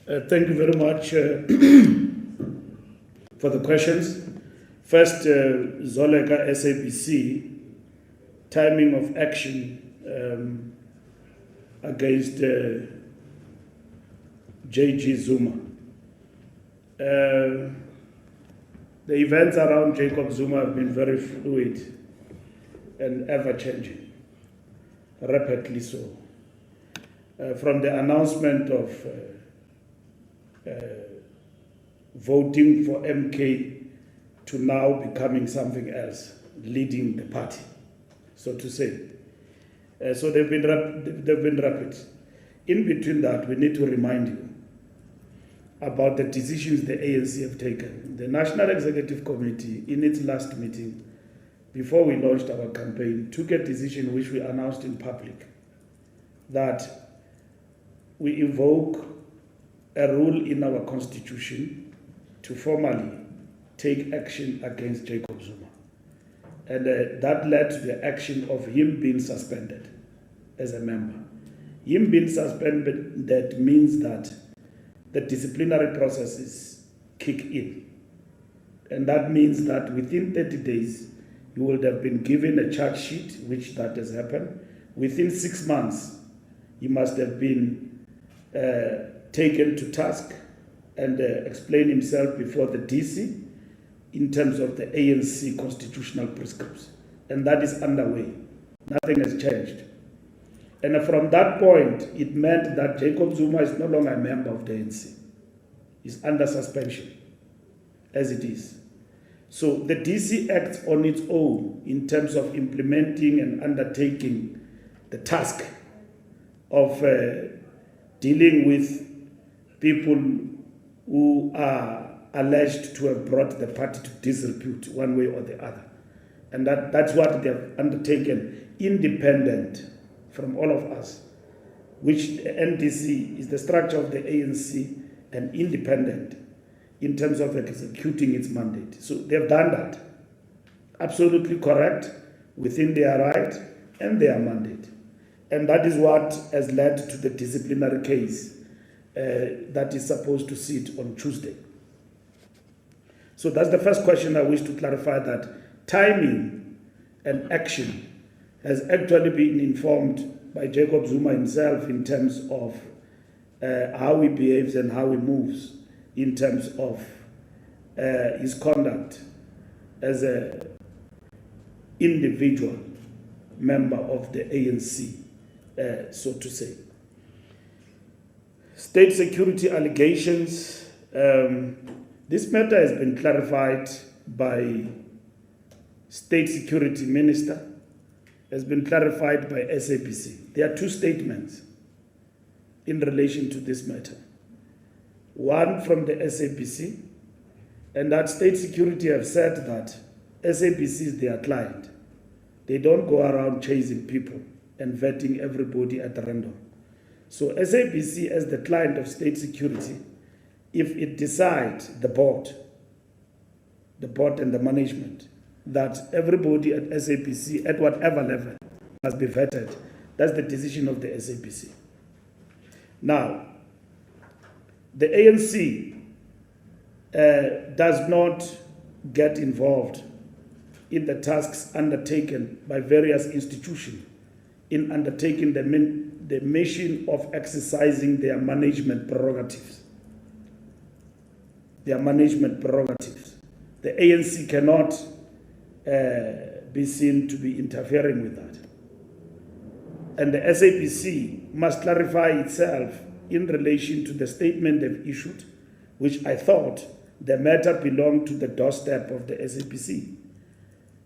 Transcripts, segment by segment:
Thank you very much for the questions. First, Zoleka SABC, timing of action against Jacob Zuma. The events around Jacob Zuma have been very fluid and ever-changing, rapidly so. From the announcement of voting for MK to now becoming something else, leading the party, so to say. So they've been rapid. In between that, we need to remind you about the decisions the ANC have taken. The National Executive Committee, in its last meeting, before we launched our campaign, took a decision which we announced in public, that we invoke a rule in our constitution to formally take action against Jacob Zuma. And that led to the action of him being suspended as a member. Him being suspended, that means that the disciplinary processes kick in. And that means that within 30 days, you would have been given a charge sheet, which that has happened. Within 6 months, you must have been taken to task and explain himself before the DC in terms of the ANC constitutional prescripts. And that is underway. Nothing has changed. And from that point, it meant that Jacob Zuma is no longer a member of the ANC. He's under suspension, as it is. So the DC acts on its own in terms of implementing and undertaking the task of dealing with people who are alleged to have brought the party to disrepute one way or the other. And that's what they have undertaken, independent from all of us, which the NDC is the structure of the ANC and independent in terms of executing its mandate. So they've done that. Absolutely correct, within their right and their mandate. And that is what has led to the disciplinary case that is supposed to sit on Tuesday. So that's the first question I wish to clarify, that timing and action has actually been informed by Jacob Zuma himself in terms of how he behaves and how he moves in terms of his conduct as an individual member of the ANC, so to say. State security allegations. This matter has been clarified by State Security Minister, has been clarified by SABC. There are two statements in relation to this matter. One from the SABC, and that State Security have said that SABC is their client. They don't go around chasing people and vetting everybody at random. So SABC, as the client of State Security, if it decides, the board and the management, that everybody at SABC, at whatever level, must be vetted, that's the decision of the SABC. Now, the ANC does not get involved in the tasks undertaken by various institutions in undertaking the mission of exercising their management prerogatives. The ANC cannot be seen to be interfering with that. And the SABC must clarify itself in relation to the statement they've issued, which I thought the matter belonged to the doorstep of the SABC.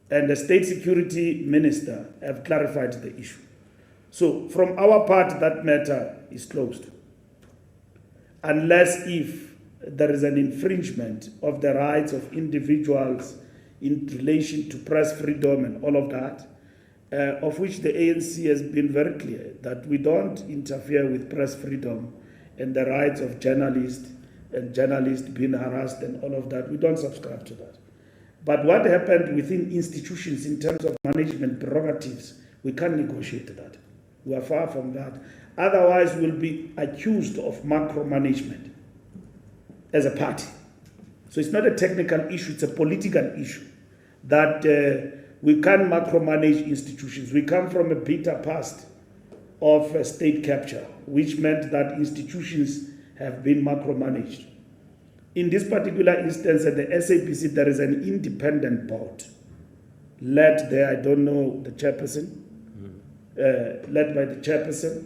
And the State Security Minister have clarified the issue. So from our part, that matter is closed. Unless if there is an infringement of the rights of individuals in relation to press freedom and all of that, of which the ANC has been very clear that we don't interfere with press freedom and the rights of journalists and journalists being harassed and all of that. We don't subscribe to that. But what happened within institutions in terms of management prerogatives, we can't negotiate that. We are far from that. Otherwise, we'll be accused of macro management. as a party. So it's not a technical issue, it's a political issue that we can't micromanage institutions. We come from a bitter past of state capture, which meant that institutions have been micromanaged. In this particular instance, at the SABC, there is an independent board led there, I don't know the chairperson, led by the chairperson,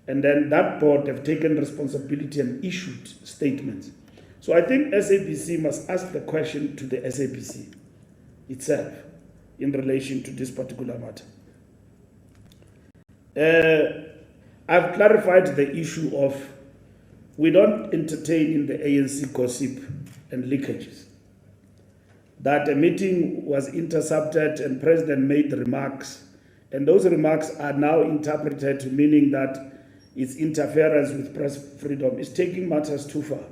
and then that board have taken responsibility and issued statements. So I think SABC must ask the question to the SABC itself in relation to this particular matter. I've clarified the issue of we don't entertain in the ANC gossip and leakages. That a meeting was intercepted and President made remarks, and those remarks are now interpreted to meaning that it's interference with press freedom. It's taking matters too far.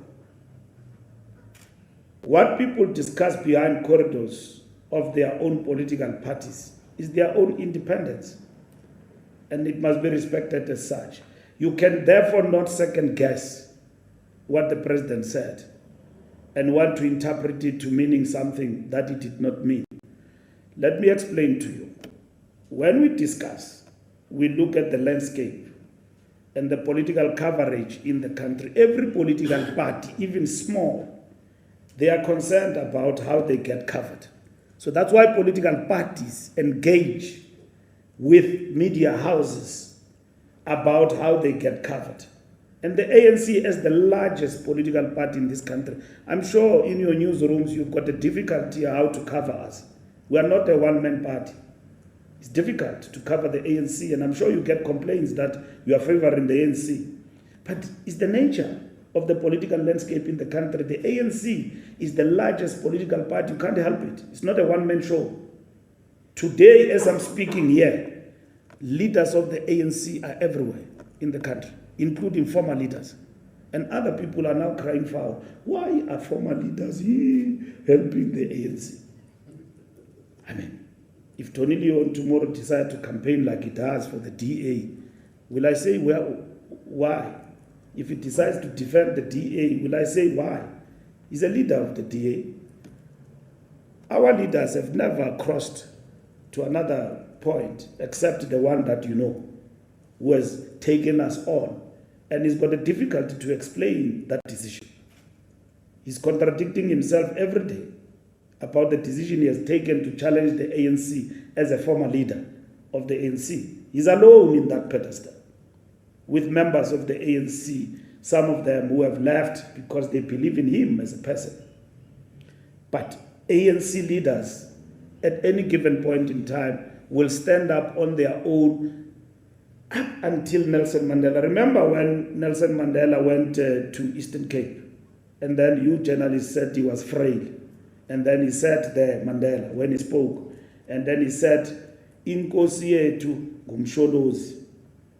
What people discuss behind corridors of their own political parties is their own independence, and it must be respected as such. You can therefore not second guess what the president said and want to interpret it to meaning something that it did not mean. Let me explain to you. When we discuss, we look at the landscape and the political coverage in the country. Every political party, even small, they are concerned about how they get covered. So that's why political parties engage with media houses about how they get covered. And the ANC, as the largest political party in this country, I'm sure in your newsrooms you've got a difficulty how to cover us. We are not a one-man party. It's difficult to cover the ANC, and I'm sure you get complaints that you are favoring the ANC. But it's the nature of the political landscape in the country. The ANC is the largest political party. You can't help it. It's not a one-man show. Today, as I'm speaking here, leaders of the ANC are everywhere in the country, including former leaders. And other people are now crying foul. Why are former leaders helping the ANC? I mean, if Tony Leon tomorrow decides to campaign like he does for the DA, will I say, well, why? If he decides to defend the DA, will I say why? He's a leader of the DA. Our leaders have never crossed to another point except the one that you know, who has taken us on. And he's got a difficulty to explain that decision. He's contradicting himself every day about the decision he has taken to challenge the ANC as a former leader of the ANC. He's alone in that pedestal with members of the ANC, some of them who have left because they believe in him as a person. But ANC leaders at any given point in time will stand up on their own up until Nelson Mandela. Remember when Nelson Mandela went to Eastern Cape, and then you journalists said he was frail, and then he sat there, Mandela, when he spoke, and then he said, Inkosi yethu ngumsholozi,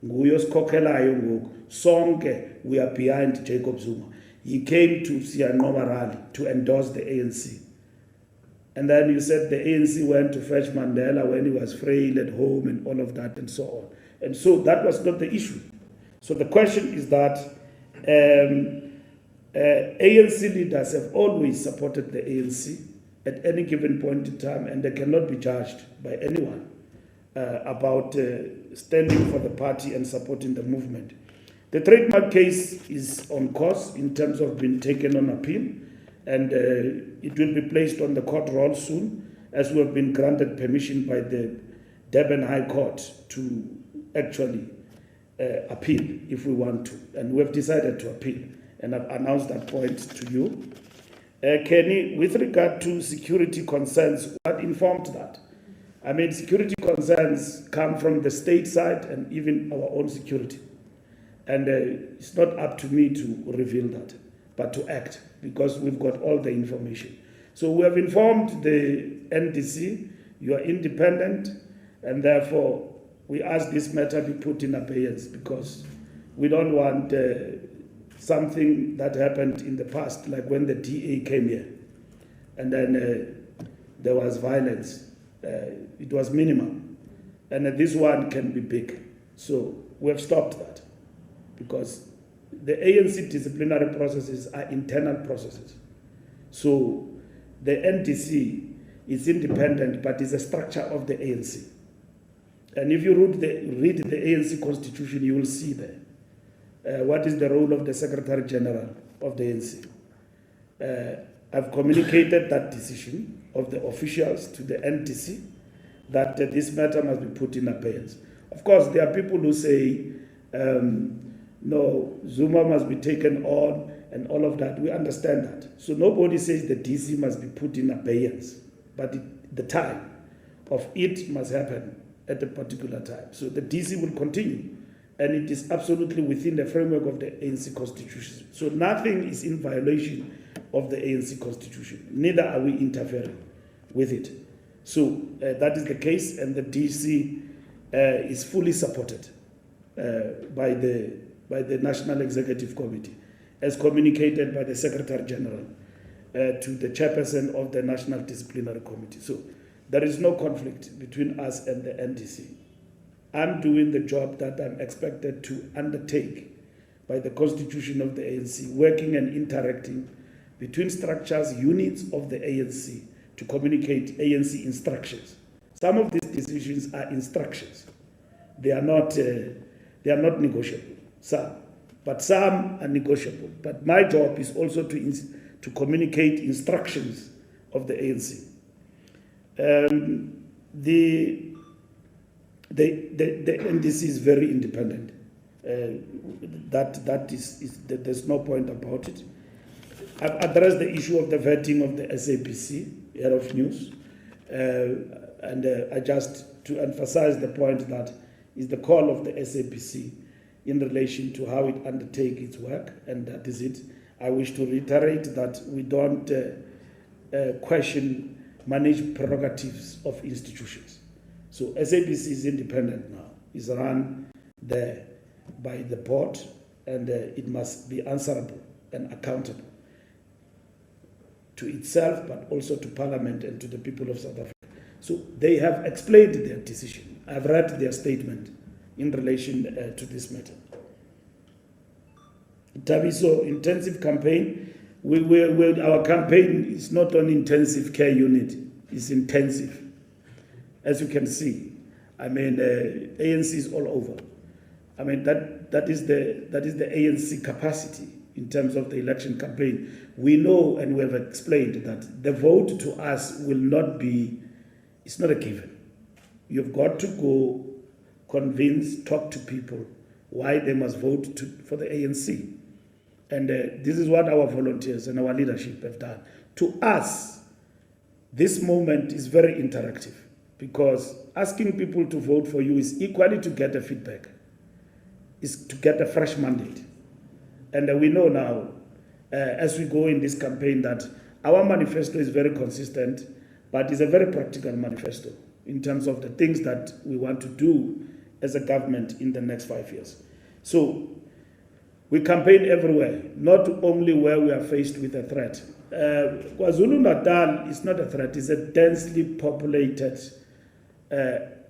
nguye osikhokhelayo ngoku, sonke we are behind Jacob Zuma. He came to Siyanqoba rally to endorse the ANC. And then you said the ANC went to fetch Mandela when he was frail at home and all of that and so on. And so that was not the issue. So the question is that ANC leaders have always supported the ANC at any given point in time, and they cannot be judged by anyone about standing for the party and supporting the movement. The trademark case is on course in terms of being taken on appeal, and it will be placed on the court roll soon, as we have been granted permission by the Durban High Court to actually appeal if we want to. And we have decided to appeal, and I've announced that point to you. Kenny, with regard to security concerns, what informed that? I mean, security concerns come from the state side and even our own security. And it's not up to me to reveal that, but to act, because we've got all the information. So we have informed the NDC, you are independent, and therefore we ask this matter be put in abeyance, because we don't want something that happened in the past, like when the DA came here, and then there was violence. It was minimal, and this one can be big. So we have stopped that, because the ANC disciplinary processes are internal processes. So the NDC is independent, but is a structure of the ANC. And if you read the ANC constitution, you will see there what is the role of the Secretary General of the ANC. I've communicated that decision of the officials to the NDC that this matter must be put in abeyance. Of course, there are people who say, no, Zuma must be taken on and all of that. We understand that. So nobody says the DC must be put in abeyance, but the time of it must happen at a particular time. So the DC will continue, and it is absolutely within the framework of the ANC constitution. So nothing is in violation of the ANC constitution. Neither are we interfering with it. So that is the case, and the DC is fully supported by the National Executive Committee, as communicated by the Secretary General to the chairperson of the National Disciplinary Committee. So there is no conflict between us and the NDC. I'm doing the job that I'm expected to undertake by the constitution of the ANC, working and interacting between structures, units of the ANC to communicate ANC instructions. Some of these decisions are instructions. They are not negotiable, some. But some are negotiable. But my job is also to communicate instructions of the ANC. The NDC is very independent. There's no point about it. I've addressed the issue of the vetting of the SABC, Head of News, and I just to emphasize the point that is the call of the SABC in relation to how it undertakes its work, and that is it. I wish to reiterate that we don't question managed prerogatives of institutions. So SABC is independent now. It's run there by the board, and it must be answerable and accountable to itself, but also to Parliament and to the people of South Africa. So they have explained their decision. I've read their statement in relation to this matter. Tabiso, intensive campaign. Our campaign is not an intensive care unit, it's intensive. As you can see, I mean, ANC is all over. I mean, that is the ANC capacity in terms of the election campaign. We know and we have explained that the vote to us will not be, it's not a given. You've got to go convince, talk to people why they must vote for the ANC. And this is what our volunteers and our leadership have done. To us, this moment is very interactive, because asking people to vote for you is equally to get a feedback, is to get a fresh mandate. And we know now, as we go in this campaign, that our manifesto is very consistent, but it's a very practical manifesto in terms of the things that we want to do as a government in the next 5 years. So we campaign everywhere, not only where we are faced with a threat. KwaZulu-Natal is not a threat, it's a densely populated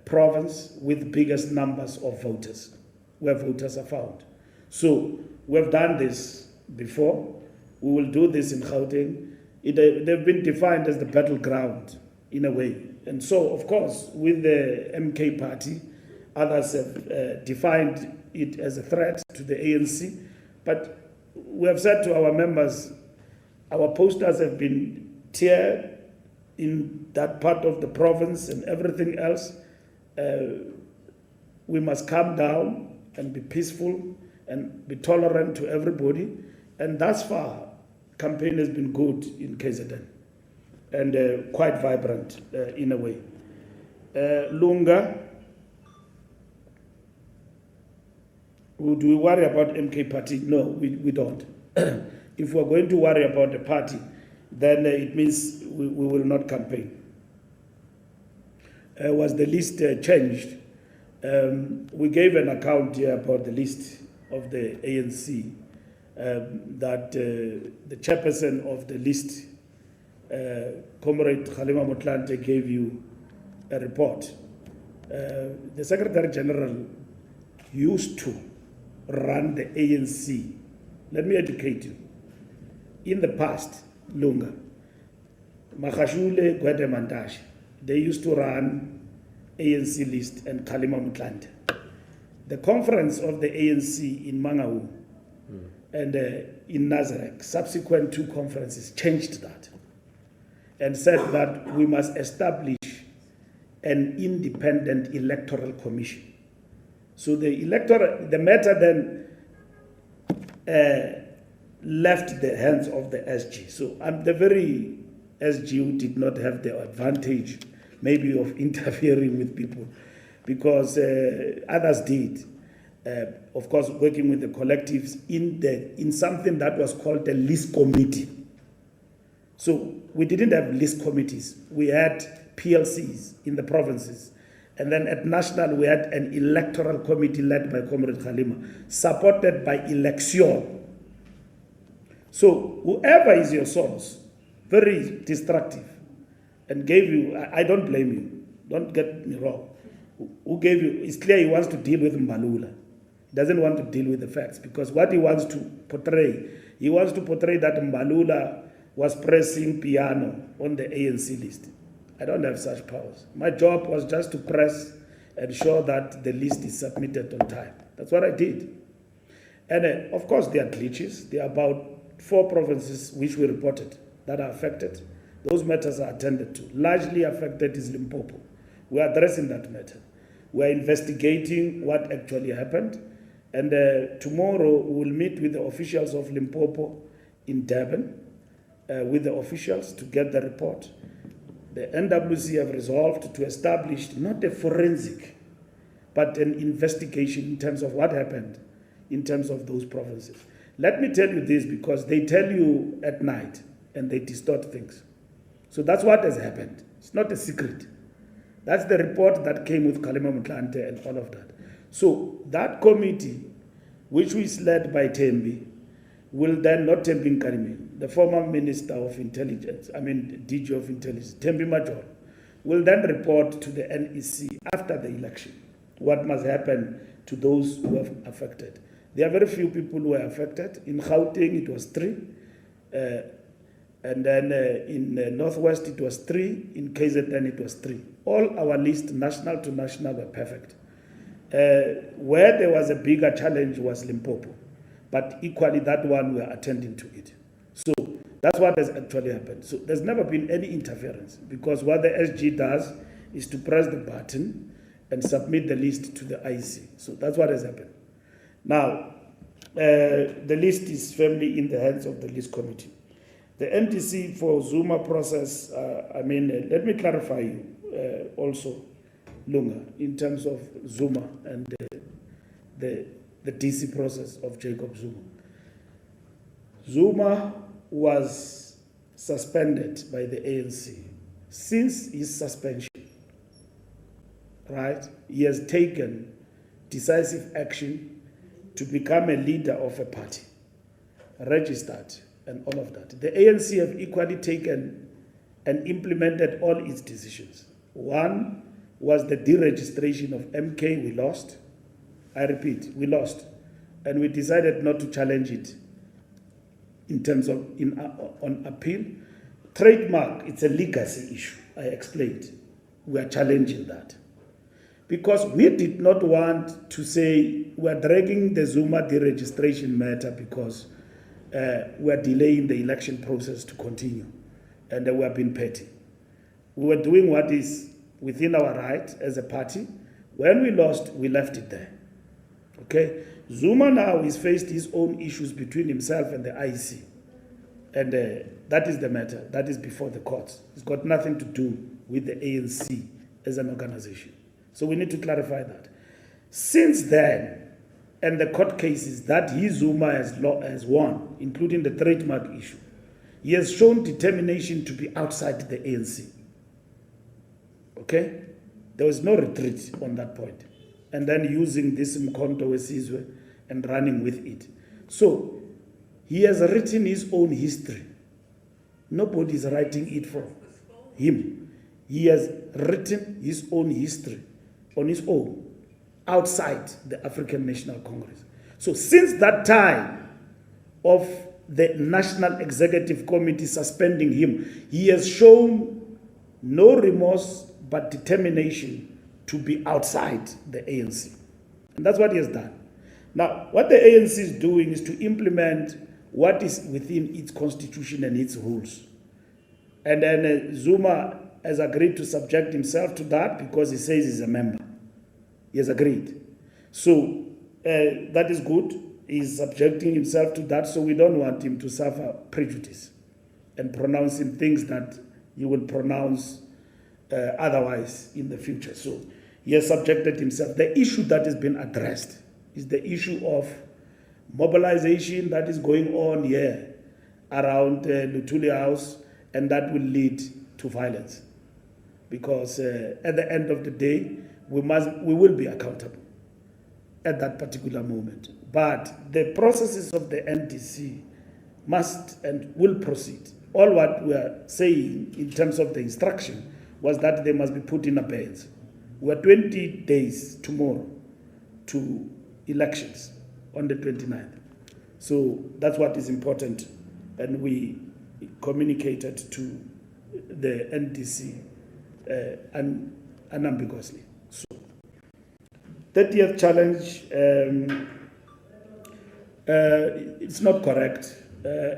province with biggest numbers of voters, where voters are found. So we have done this before. We will do this in Gauteng. They've been defined as the battleground in a way. And so, of course, with the MK party, others have defined it as a threat to the ANC. But we have said to our members, our posters have been tiered in that part of the province and everything else. We must calm down and be peaceful and be tolerant to everybody. And thus far, campaign has been good in KZN and quite vibrant in a way. Lunga, do we worry about MK party? No, we don't. If we're going to worry about the party, then it means we will not campaign. Was the list changed? We gave an account here about the list of the ANC, that the chairperson of the list, Comrade Kgalema Motlanthe, gave you a report. The Secretary General used to run the ANC Let me educate you. In the past, Lunga, Makashule, Gwede Mandashi, they used to run ANC list and Kalima Mutlante. The conference of the ANC in Mangaung and in Nazareth, subsequent 2 conferences, changed that and said that we must establish an independent electoral commission. So the matter then left the hands of the SG. So I'm the very SG who did not have the advantage maybe of interfering with people, because others did. Of course, working with the collectives in something that was called the list committee. So we didn't have list committees. We had PLCs in the provinces. And then at national, we had an electoral committee led by Comrade Khalima, supported by election. So whoever is your source, very destructive, and gave you, I don't blame you, don't get me wrong. Who gave you, it's clear he wants to deal with Mbalula. He doesn't want to deal with the facts, because what he wants to portray that Mbalula was pressing piano on the ANC list. I don't have such powers. My job was just to press and ensure that the list is submitted on time. That's what I did. And of course, there are glitches. There are about 4 provinces which we reported that are affected. Those matters are attended to. Largely affected is Limpopo. We are addressing that matter. We are investigating what actually happened. And tomorrow we will meet with the officials of Limpopo in Durban, with the officials to get the report. The NWC have resolved to establish not a forensic, but an investigation in terms of what happened in terms of those provinces. Let me tell you this, because they tell you at night and they distort things. So that's what has happened. It's not a secret. That's the report that came with Kalima Mutlante and all of that. So that committee, which is led by Tembi, will then, not Tembi Nkarimi, the former Minister of Intelligence, DG of Intelligence, Tembi Major, will then report to the NEC after the election what must happen to those who are affected. There are very few people who are affected. In Gauteng, it was 3. And then in Northwest, it was 3. In KZN, it was 3. All our lists, national to national, were perfect. Where there was a bigger challenge was Limpopo. But equally, that one, we are attending to it. So that's what has actually happened. So there's never been any interference, because what the SG does is to press the button and submit the list to the IC. So that's what has happened. Now, the list is firmly in the hands of the list committee. The MDC for Zuma process, let me clarify you also, Lunga, in terms of Zuma and the DC process of Jacob Zuma. Zuma was suspended by the ANC. Since his suspension, right, he has taken decisive action to become a leader of a party, registered, and all of that. The ANC have equally taken and implemented all its decisions. One was the deregistration of MK. We lost. I repeat, we lost. And we decided not to challenge it in terms of on appeal. Trademark, it's a legacy issue. I explained. We are challenging that. Because we did not want to say we are dragging the Zuma deregistration matter because we are delaying the election process to continue. And we have been petty. We were doing what is within our right as a party. When we lost, we left it there. Okay? Zuma now has faced his own issues between himself and the IC. And that is the matter. That is before the courts. It's got nothing to do with the ANC as an organization. So we need to clarify that. Since then, and the court cases that Zuma has won, including the trademark issue, he has shown determination to be outside the ANC. Okay? There was no retreat on that point. And then using this Mkhonto Wesizwe and running with it. So, he has written his own history. Nobody is writing it for him. He has written his own history on his own, outside the African National Congress. So since that time, of the National Executive Committee suspending him, he has shown no remorse but determination to be outside the ANC. And that's what he has done. Now, what the ANC is doing is to implement what is within its constitution and its rules. And then Zuma has agreed to subject himself to that because he says he's a member. He has agreed. So that is good. He's subjecting himself to that, so we don't want him to suffer prejudice and pronouncing things that he will pronounce otherwise in the future. So he has subjected himself. The issue that has been addressed is the issue of mobilization that is going on here around Luthuli House, and that will lead to violence. Because at the end of the day, we will be accountable at that particular moment. But the processes of the NDC must and will proceed. All what we are saying in terms of the instruction was that they must be put in abeyance. We are 20 days tomorrow to elections on the 29th. So that's what is important. And we communicated to the NDC unambiguously. So, 30th challenge, it's not correct.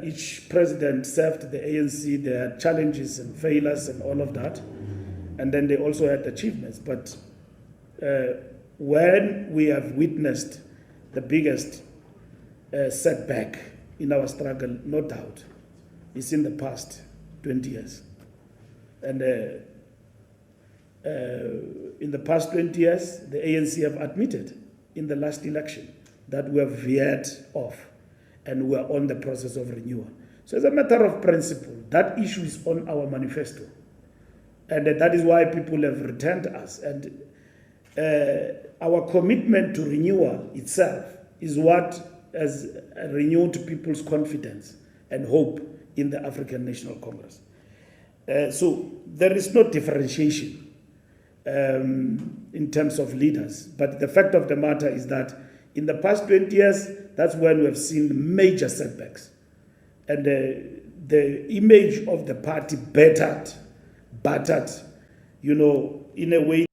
Each president served the ANC. There had challenges and failures and all of that. And then they also had achievements. But when we have witnessed the biggest setback in our struggle, no doubt, is in the past 20 years. And in the past 20 years, the ANC have admitted in the last election that we have veered off and we are on the process of renewal. So as a matter of principle, that issue is on our manifesto. And that is why people have returned us. And our commitment to renewal itself is what has renewed people's confidence and hope in the African National Congress. So there is no differentiation in terms of leaders. But the fact of the matter is that in the past 20 years, that's when we have seen major setbacks. And the image of the party battered, in a way